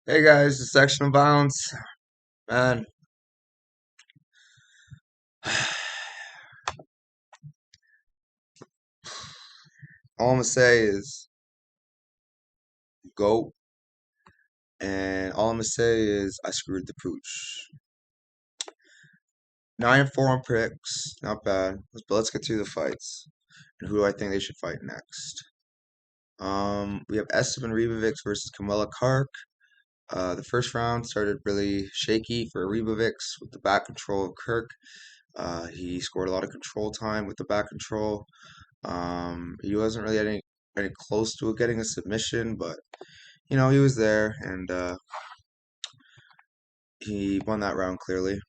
Hey guys, Dissection of Violence. Man, all I'm gonna say is go, and all I'm gonna say is I screwed the pooch. 9-4 on picks, not bad. But let's get through the fights. And who do I think they should fight next? We have Esteban Ribovics versus Kamala Kark. The first round started really shaky for Ribovics with the back control of Kirk. He scored a lot of control time with the back control. He wasn't really any close to getting a submission, but he was there and he won that round clearly.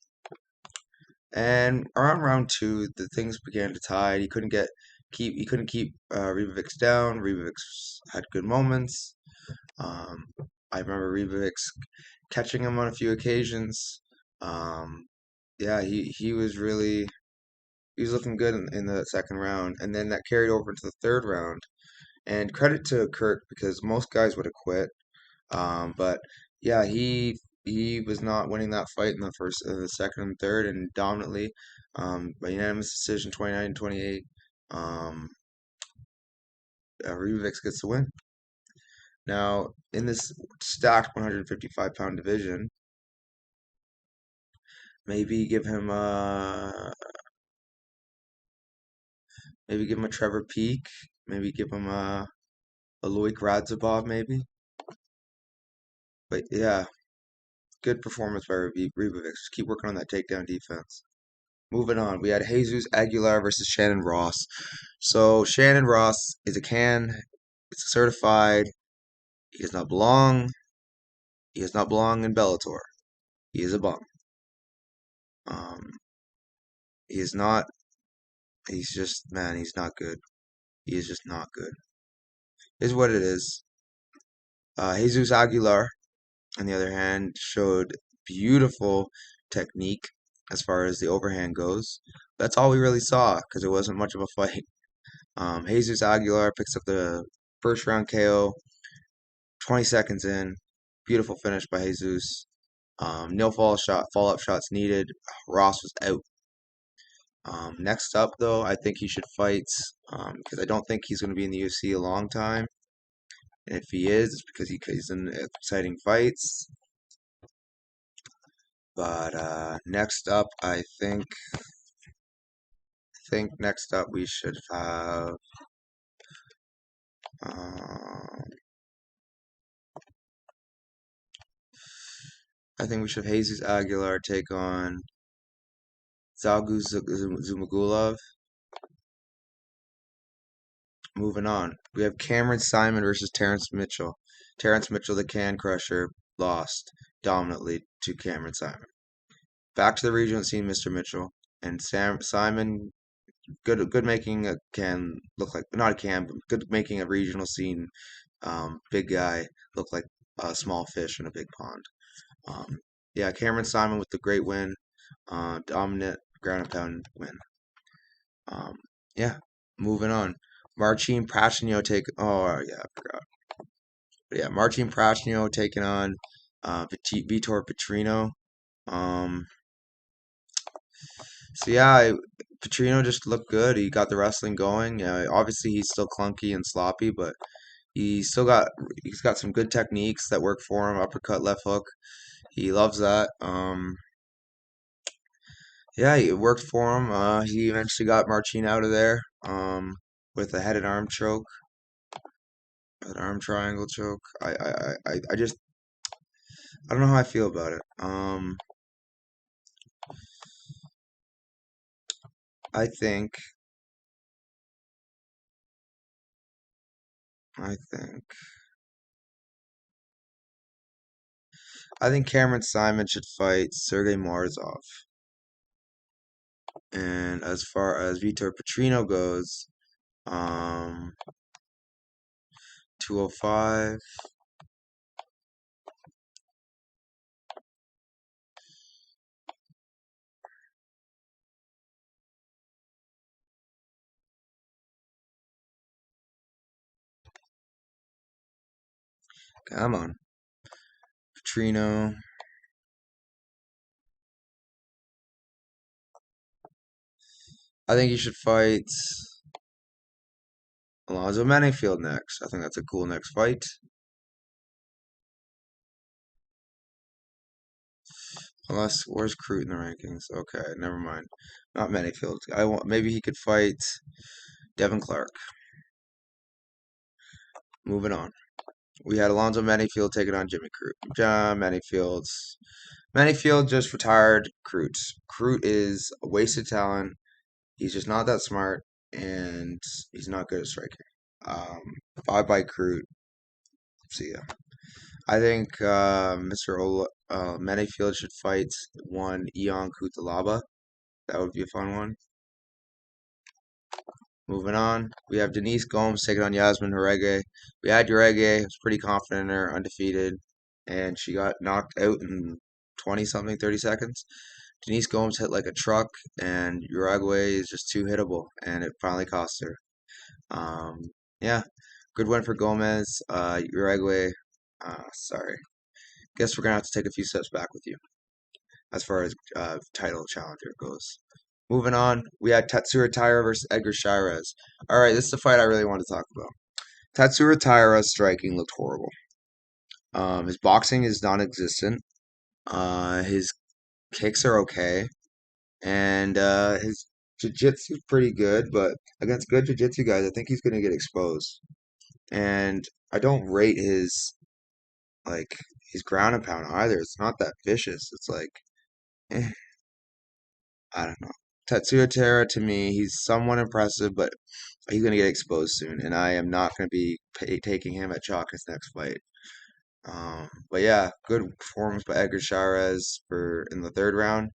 And around round two, the things began to tide. He couldn't keep Ribovics down. Ribovics had good moments. Um, I remember Ribovics catching him on a few occasions. Um, yeah, he was looking good in the second round, and then that carried over into the third round. And credit to Kirk because most guys would have quit. But yeah, he was not winning that fight in the second and third, and dominantly, by unanimous decision, 29-28. Um, Ribovics gets the win. Now in this stacked 155-pound division, maybe give him a Trevor Peak, maybe give him a Loic Radzhabov, maybe. But yeah, good performance by Ribovics. Just keep working on that takedown defense. Moving on, we had Jesus Aguilar versus Shannon Ross. So Shannon Ross is a can. It's certified. He does not belong. He does not belong in Bellator. He is a bum. Um, he is not. He's just man. He's not good. He is just not good. Is what it is. Jesus Aguilar, on the other hand, showed beautiful technique as far as the overhand goes. That's all we really saw because it wasn't much of a fight. Jesus Aguilar picks up the first round KO, 20 seconds in. Beautiful finish by Jesus. No fall up shots needed. Ross was out. Next up, though, I think he should fight because I don't think he's going to be in the UFC a long time. And if he is, it's because he's in exciting fights. But next up, I think next up we should have. Um, I think we should have Jesus Aguilar take on Zalgu Zumagulov. Moving on, we have Cameron Simon versus Terrence Mitchell. Terrence Mitchell, the can crusher, lost dominantly to Cameron Simon. Back to the regional scene, Mr. Mitchell and Simon. Good making a can look like not a can, but good making a regional scene. Big guy look like a small fish in a big pond. Um, yeah, Cameron Simon with the great win, dominant ground and pound win. Um, yeah, moving on. Marcin Prachnio take. Oh yeah, I forgot. But yeah, Marcin Prachnio taking on Vitor Petrino. Um, so yeah, Petrino just looked good. He got the wrestling going. Yeah, obviously he's still clunky and sloppy, but he's got some good techniques that work for him. Uppercut, left hook. He loves that. Yeah, it worked for him. He eventually got Marcin out of there with a head and arm choke, an arm triangle choke. I just I don't know how I feel about it. I think I think I think Cameron Simon should fight Sergey Morozov. And as far as Vitor Petrino goes, 205. Come on. Petrino. I think you should fight Alonzo Manyfield next. I think that's a cool next fight. Unless where's Crute in the rankings? Okay, never mind. Not Manyfield. I want maybe he could fight Devin Clark. Moving on. We had Alonzo Manyfield taking on Jimmy Crute. John Manyfield just retired Crute. Crute is a wasted talent. He's just not that smart, and he's not good at striking. Um, bye bye Crute. See ya. I think Mr. Manyfield should fight one Ion Cutelaba. That would be a fun one. Moving on, we have Denise Gomes taking on Yasmin Jarege. We had Jarege, was pretty confident in her, undefeated, and she got knocked out in 20 something, 30 seconds. Denise Gomes hit like a truck, and Uruguay is just too hittable, and it finally cost her. Um, yeah, good win for Gomez. Uruguay, sorry. Guess we're gonna have to take a few steps back with you as far as title challenger goes. Moving on, we had Tatsuro Taira versus Edgar Chairez. All right, this is the fight I really want to talk about. Tatsuro Taira's striking looked horrible. His boxing is non-existent. His kicks are okay, and his jiu-jitsu is pretty good. But against good jiu-jitsu guys, I think he's going to get exposed. And I don't rate like his ground and pound either. It's not that vicious. It's like, eh, I don't know. Tatsuya Terra to me, he's somewhat impressive, but he's going to get exposed soon, and I am not going to be taking him at chalk his next fight. But yeah, good performance by Edgar Chairez for in the third round.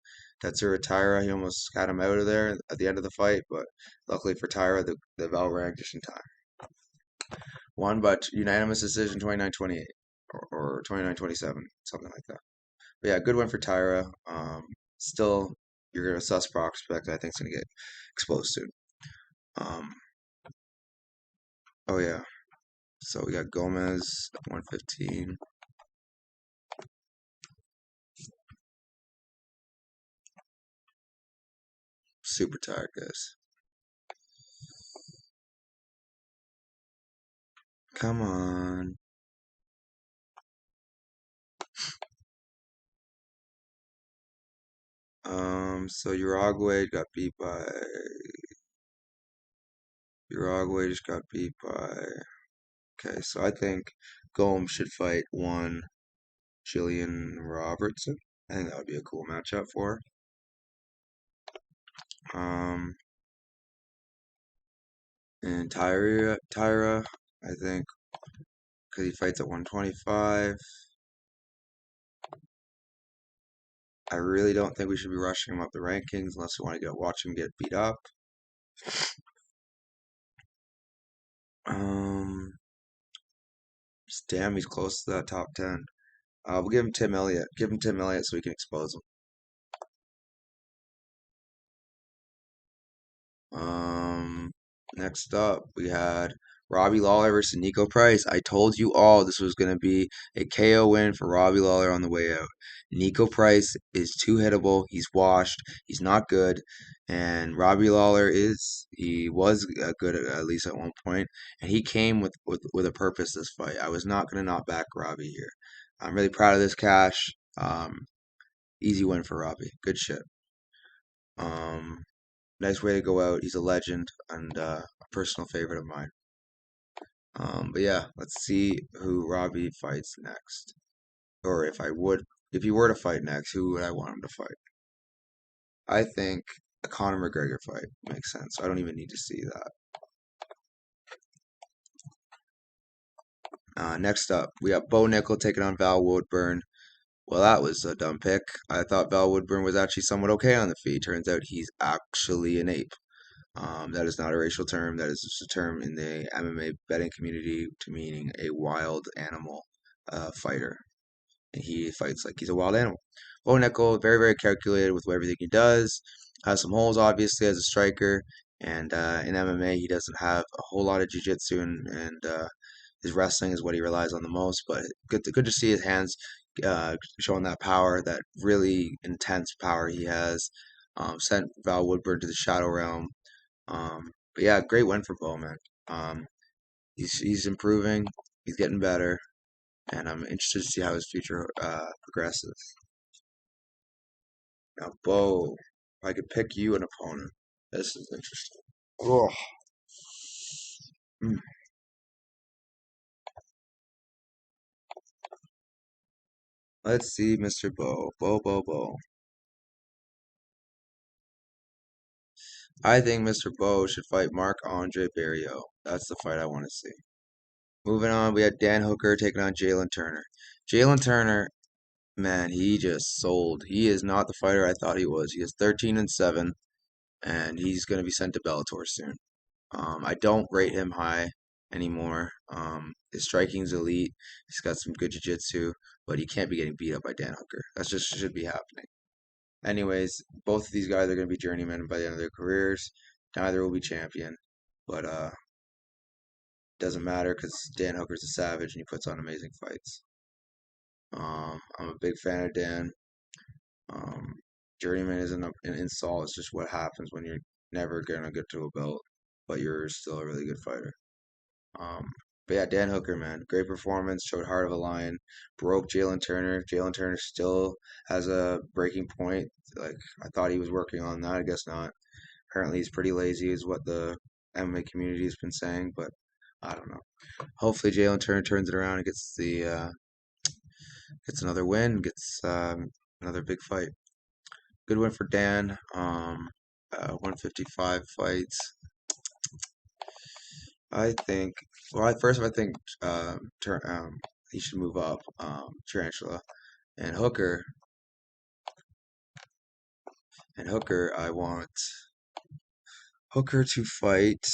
Tatsuro Taira, he almost got him out of there at the end of the fight, but luckily for Taira, the bell rang just in time. Won but unanimous decision 29-28 or 29-27, something like that. But yeah, good win for Taira. Still, you're a sus prospect. I think it's gonna get exposed soon. Um, oh yeah. So we got Gomez 115. Super tired, guys. Come on. So Uruguay just got beat by. Okay, so I think Gomes should fight one Jillian Robertson. I think that would be a cool matchup for her. And Tyra, I think, because he fights at 125. I really don't think we should be rushing him up the rankings unless we want to watch him get beat up. Um, damn, he's close to that top 10. We'll give him Tim Elliott. Give him Tim Elliott so we can expose him. Next up, we had Robbie Lawler versus Nico Price. I told you all this was going to be a KO win for Robbie Lawler on the way out. Nico Price is too hittable. He's washed. He's not good. And Robbie Lawler he was good at least at one point, and he came with a purpose this fight. I was not going to not back Robbie here. I'm really proud of this cash. Easy win for Robbie. Good shit. Um, nice way to go out. He's a legend and a personal favorite of mine. But yeah, let's see who Robbie fights next. Or if he were to fight next, who would I want him to fight? I think a Conor McGregor fight makes sense. I don't even need to see that. Next up, we have Bo Nickel taking on Val Woodburn. Well, that was a dumb pick. I thought Val Woodburn was actually somewhat okay on the feet. Turns out he's actually an ape. That is not a racial term. That is just a term in the MMA betting community to meaning a wild animal fighter. And he fights like he's a wild animal. Bo Nickel, very, very calculated with everything he does. Has some holes, obviously, as a striker. And in MMA, he doesn't have a whole lot of jiu-jitsu, and his wrestling is what he relies on the most. But good to see his hands showing that power, that really intense power he has. Sent Val Woodburn to the Shadow Realm. But yeah, great win for Bowman. Um, he's improving. He's getting better, and I'm interested to see how his future progresses. Now, Bo, if I could pick you an opponent, this is interesting. Oh, mm. Let's see, Mr. Bo. Bo. I think Mr. Bo should fight Mark Andre Barrio. That's the fight I want to see. Moving on, we had Dan Hooker taking on Jalen Turner. Jalen Turner, man, he just sold. He is not the fighter I thought he was. He is 13-7, and he's going to be sent to Bellator soon. I don't rate him high anymore. His striking's elite. He's got some good jiu-jitsu, but he can't be getting beat up by Dan Hooker. That's just should be happening. Anyways, both of these guys are going to be journeymen by the end of their careers. Neither will be champion, but doesn't matter because Dan Hooker's a savage and he puts on amazing fights. I'm a big fan of Dan. Um, Journeyman isn't an insult. It's just what happens when you're never gonna get to a belt, but you're still a really good fighter. Um, but yeah, Dan Hooker, man, great performance. Showed heart of a lion. Broke Jalen Turner. Jalen Turner still has a breaking point. Like I thought he was working on that. I guess not. Apparently, he's pretty lazy, is what the MMA community has been saying. But I don't know. Hopefully, Jalen Turner turns it around and gets another win, gets another big fight. Good win for Dan. 155 fights. I think. Well, first, I think he should move up. Tarantula and Hooker. And Hooker, I want Hooker to fight.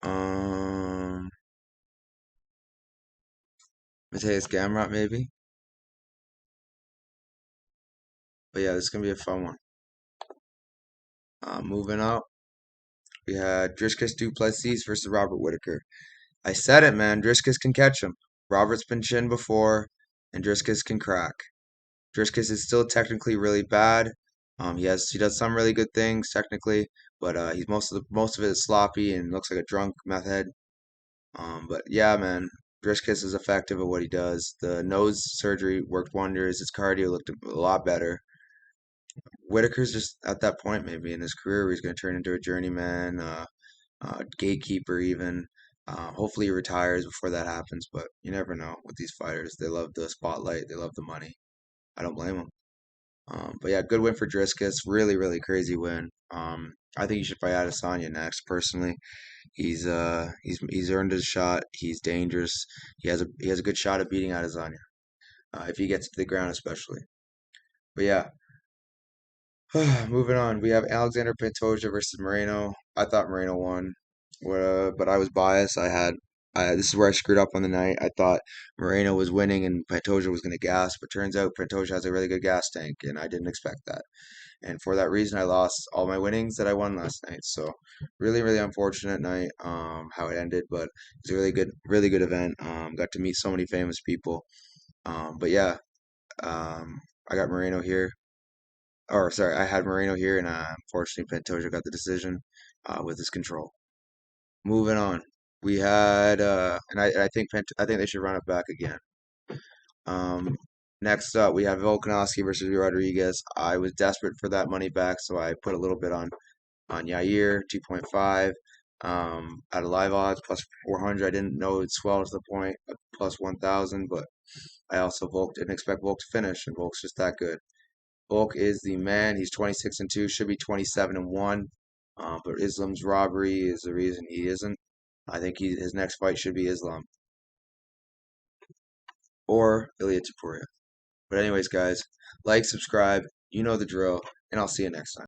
Um, Mateus Gamrot maybe. But yeah, this is gonna be a fun one. Moving up, we had Dricus du Plessis versus Robert Whittaker. I said it, man. Dricus can catch him. Robert's been chinned before, and Dricus can crack. Dricus is still technically really bad. He does some really good things technically, but he's most of it is sloppy and looks like a drunk meth head. But yeah, man, Dricus is effective at what he does. The nose surgery worked wonders. His cardio looked a lot better. Whitaker's just at that point maybe in his career where he's going to turn into a journeyman, gatekeeper even. Hopefully he retires before that happens, but you never know with these fighters. They love the spotlight. They love the money. I don't blame them. But yeah, good win for Driscus. Really, really crazy win. I think he should fight Adesanya next. Personally, he's earned his shot. He's dangerous. He has a good shot at beating Adesanya if he gets to the ground, especially. But yeah, moving on. We have Alexander Pantoja versus Moreno. I thought Moreno won, but I was biased. This is where I screwed up on the night. I thought Moreno was winning and Pantoja was going to gas, but turns out Pantoja has a really good gas tank, and I didn't expect that. And for that reason, I lost all my winnings that I won last night. So really, really unfortunate night, how it ended, but it was a really good event. Got to meet so many famous people. But yeah, I got Moreno here. Or sorry, I had Moreno here, and unfortunately, Pantoja got the decision with his control. Moving on, we had, and I think I think they should run it back again. Next up, we have Volkanovski versus Rodriguez. I was desperate for that money back, so I put a little bit on Yair, 2.5. At a live odds plus 400. I didn't know it'd swell to the point of plus 1,000, but I also didn't expect Volk to finish, and Volk's just that good. Volk is the man. He's 26-2, should be 27-1. But Islam's robbery is the reason he isn't. I think his next fight should be Islam or Ilya Topuria. But anyways, guys, like, subscribe, you know the drill, and I'll see you next time.